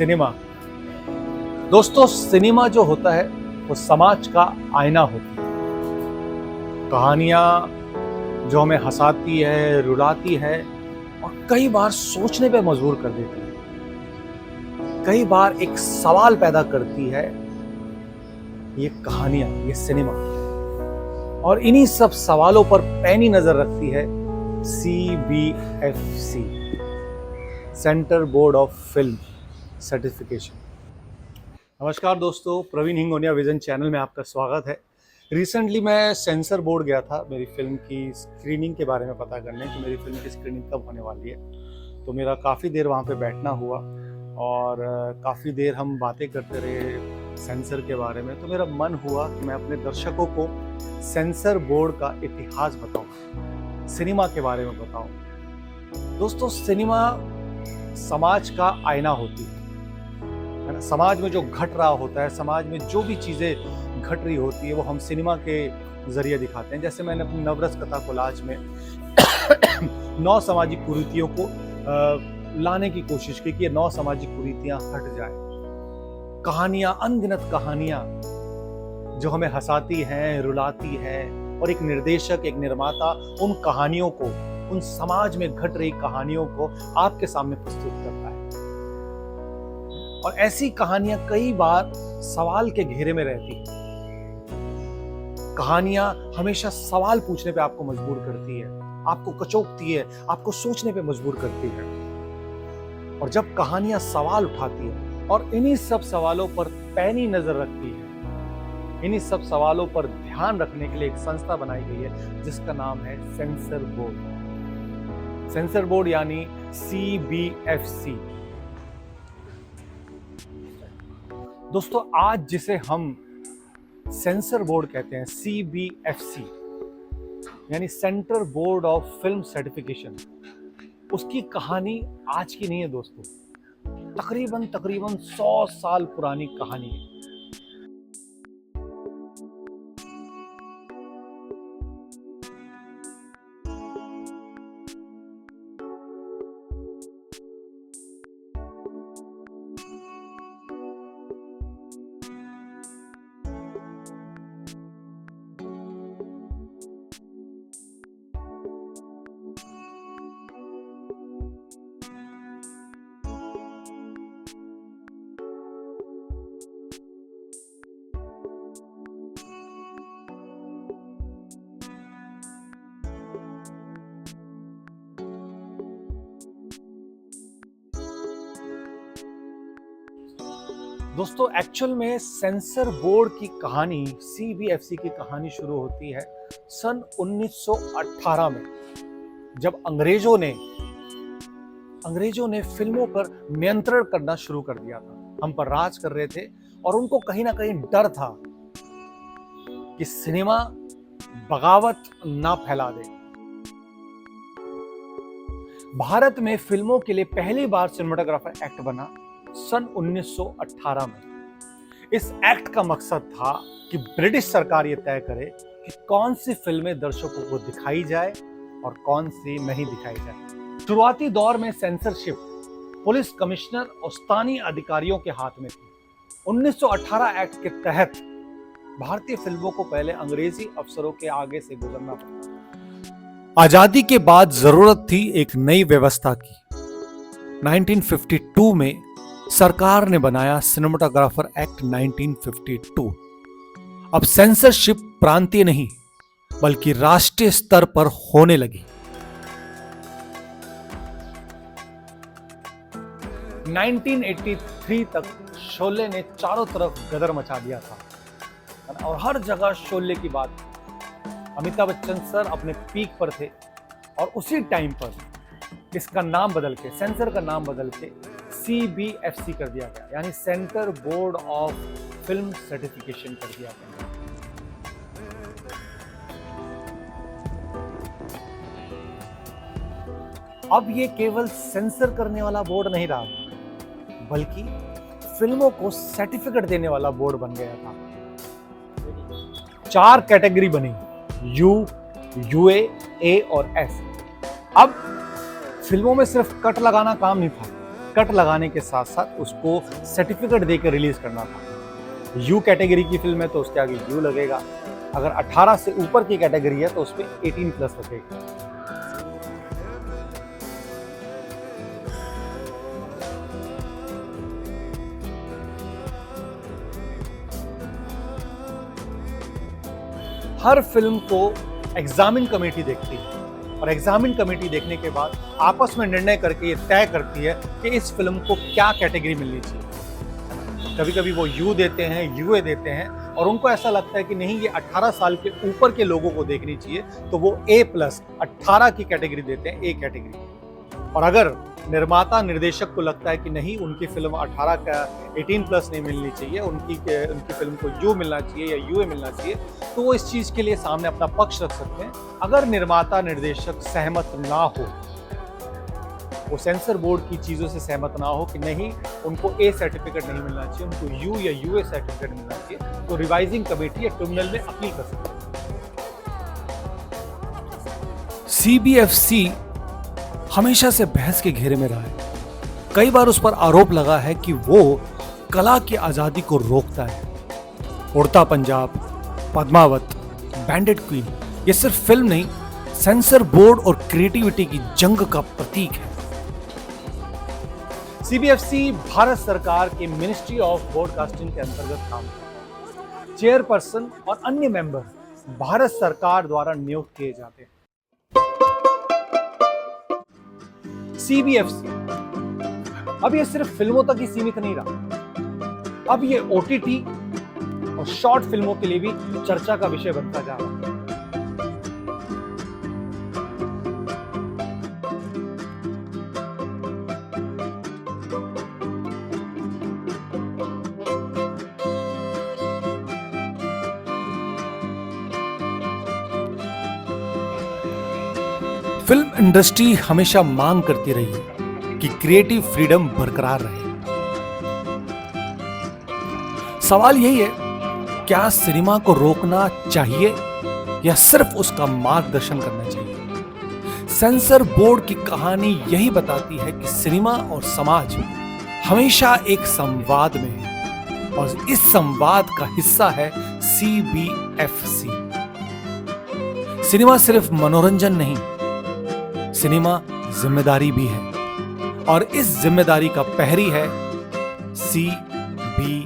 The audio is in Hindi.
सिनेमा। दोस्तों, सिनेमा जो होता है वो समाज का आईना होती है। कहानियां जो हमें हंसाती है, रुलाती है और कई बार सोचने पे मजबूर कर देती है। कई बार एक सवाल पैदा करती है ये कहानियां, ये सिनेमा। और इन्हीं सब सवालों पर पैनी नजर रखती है CBFC, centre board of film certification. नमस्कार दोस्तों, प्रवीण हिंगोनिया विजन चैनल में आपका स्वागत है। रिसेंटली मैं सेंसर बोर्ड गया था मेरी फिल्म की स्क्रीनिंग के बारे में पता करने कि मेरी फिल्म की स्क्रीनिंग कब होने वाली है। तो मेरा काफ़ी देर वहाँ पे बैठना हुआ और काफ़ी देर हम बातें करते रहे सेंसर के बारे में। तो मेरा मन हुआ कि मैं अपने दर्शकों को सेंसर बोर्ड का इतिहास बताऊं, सिनेमा के बारे में बताऊं। दोस्तों, सिनेमा समाज का आईना होती है ना। समाज में जो घट रहा होता है, समाज में जो भी चीज़ें घट रही होती है वो हम सिनेमा के जरिए दिखाते हैं। जैसे मैंने अपनी नवरस कथा कोलाज में 9 सामाजिक कुरीतियों को लाने की कोशिश की कि ये 9 सामाजिक कुरीतियां हट जाए। कहानियां, अनगिनत कहानियां जो हमें हंसाती हैं, रुलाती हैं, और एक निर्देशक, एक निर्माता उन कहानियों को, उन समाज में घट रही कहानियों को आपके सामने प्रस्तुत करता है। और ऐसी कहानियां कई बार सवाल के घेरे में रहती हैं। कहानियां हमेशा सवाल पूछने पे आपको मजबूर करती है, आपको कचोटती है, आपको सोचने पे मजबूर करती है। और जब कहानियां सवाल उठाती है और इन्हीं सब सवालों पर पैनी नजर रखती है, इन्हीं सब सवालों पर ध्यान रखने के लिए एक संस्था बनाई गई है जिसका नाम है सेंसर बोर्ड। सेंसर बोर्ड यानी CBFC। दोस्तों, आज जिसे हम सेंसर बोर्ड कहते हैं, CBFC यानी centre board of film certification, उसकी कहानी आज की नहीं है दोस्तों। तकरीबन 100 साल पुरानी कहानी है। दोस्तों, एक्चुअल में सेंसर बोर्ड की कहानी, CBFC की कहानी शुरू होती है सन 1918 में, जब अंग्रेजों ने फिल्मों पर नियंत्रण करना शुरू कर दिया था। हम पर राज कर रहे थे और उनको कहीं ना कहीं डर था कि सिनेमा बगावत ना फैला दे। भारत में फिल्मों के लिए पहली बार सिनेमाटोग्राफर एक्ट बना सन 1918 में। इस एक्ट का मकसद था कि ब्रिटिश सरकार ये तय करे कि कौन सी फिल्में दर्शकों को दिखाई जाए और कौन सी नहीं दिखाई जाए। शुरुआती दौर में सेंसरशिप पुलिस कमिश्नर और स्थानीय अधिकारियों के हाथ में थी। 1918 एक्ट के तहत भारतीय फिल्मों को पहले अंग्रेजी अफसरों के आगे से गुजरना पड़ता। आजादी के बाद जरूरत थी एक नई व्यवस्था की। 1952 में सरकार ने बनाया सिनेमाटोग्राफर एक्ट 1952। अब सेंसरशिप प्रांतीय नहीं बल्कि राष्ट्रीय स्तर पर होने लगी। 1983 तक शोले ने चारों तरफ गदर मचा दिया था और हर जगह शोले की बात थी। अमिताभ बच्चन सर अपने पीक पर थे और उसी टाइम पर इसका नाम बदल के, सेंसर का नाम बदल के CBFC कर दिया गया, यानी centre board of film certification कर दिया गया। अब ये केवल सेंसर करने वाला बोर्ड नहीं रहा, बल्कि फिल्मों को सर्टिफिकेट देने वाला बोर्ड बन गया था। 4 कैटेगरी बनी, U, UA, A और S। अब फिल्मों में सिर्फ कट लगाना काम नहीं था, कट लगाने के साथ साथ उसको सर्टिफिकेट देकर रिलीज करना था। यू कैटेगरी की फिल्म है तो उसके आगे यू लगेगा, अगर 18 से ऊपर की कैटेगरी है तो उस पर 18+ लगेगा। हर फिल्म को एग्जामिन कमेटी देखती है और एग्जामिन कमेटी देखने के बाद आपस में निर्णय करके ये तय करती है कि इस फिल्म को क्या कैटेगरी मिलनी चाहिए। कभी कभी वो यू देते हैं, यूए देते हैं, और उनको ऐसा लगता है कि नहीं, ये 18 साल के ऊपर के लोगों को देखनी चाहिए, तो वो A+ 18 की कैटेगरी देते हैं, ए कैटेगरी। और अगर निर्माता निर्देशक को लगता है कि नहीं, उनकी फिल्म 18 का 18+ नहीं मिलनी चाहिए, उनकी फिल्म को यू मिलना चाहिए या यूए मिलना चाहिए, तो वो इस चीज़ के लिए सामने अपना पक्ष रख सकते हैं। अगर निर्माता निर्देशक सहमत ना हो, वो सेंसर बोर्ड की चीज़ों से सहमत ना हो कि नहीं, उनको ए सर्टिफिकेट नहीं मिलना चाहिए, उनको यू या यूए सर्टिफिकेट मिलना चाहिए, तो रिवाइजिंग कमेटी या ट्रिब्यूनल में अपील कर सकते हैं। CBFC हमेशा से बहस के घेरे में रहा है। कई बार उस पर आरोप लगा है कि वो कला की आजादी को रोकता है। उड़ता पंजाब, पद्मावत, बैंडेड क्वीन, ये सिर्फ फिल्म नहीं, सेंसर बोर्ड और क्रिएटिविटी की जंग का प्रतीक है। CBFC भारत सरकार के मिनिस्ट्री ऑफ ब्रॉडकास्टिंग के अंतर्गत काम करता है। चेयरपर्सन और अन्य मेंबर भारत सरकार द्वारा नियुक्त किए जाते हैं। CBFC अब ये सिर्फ फिल्मों तक ही सीमित नहीं रहा, अब ये OTT और शॉर्ट फिल्मों के लिए भी चर्चा का विषय बनता जा रहा है। फिल्म इंडस्ट्री हमेशा मांग करती रही है कि क्रिएटिव फ्रीडम बरकरार रहे। सवाल यही है, क्या सिनेमा को रोकना चाहिए या सिर्फ उसका मार्गदर्शन करना चाहिए? सेंसर बोर्ड की कहानी यही बताती है कि सिनेमा और समाज हमेशा एक संवाद में है और इस संवाद का हिस्सा है CBFC। सिनेमा सिर्फ मनोरंजन नहीं, सिनेमा जिम्मेदारी भी है, और इस जिम्मेदारी का प्रहरी है CBFC।